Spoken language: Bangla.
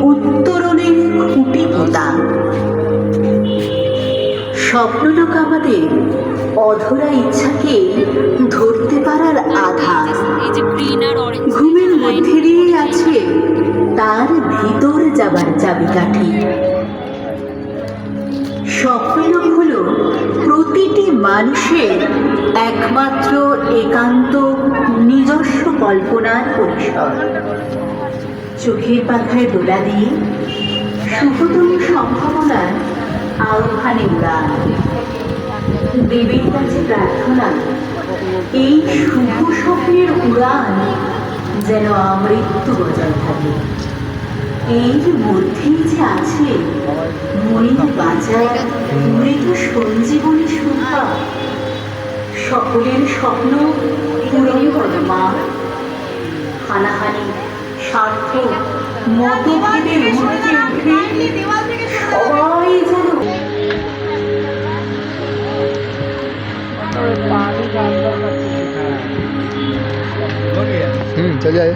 উত্তরণের খুঁটি পোতা। স্বপ্নলোক আমাদের অধরা ইচ্ছাকে ধরতে পারার আধার। ঘুমের মধ্যে দিয়ে আছে তার ভিতর যাবার চাবিকাঠি। স্বপ্নলোক হল প্রতিটি মানুষের একমাত্র একান্ত নিজস্ব কল্পনার পরিসর। চোখের পাখায় দোলা দিয়ে শুভতম সম্ভাবনার আহ্বানে উড়ান। দেবীর কাছে প্রার্থনা, এই শুভ স্বপ্নের উড়ান যেন আমৃত্যু বজায় থাকে। এর মধ্যেই যে আছে মনের বাঁচার মৃত সঞ্জীবনী সুধা। সকলের স্বপ্ন পূরণ করো মা। হানাহানি, স্বার্থ, মতভেদের ঊর্ধ্বে উঠে সবাই যেন चल जाए।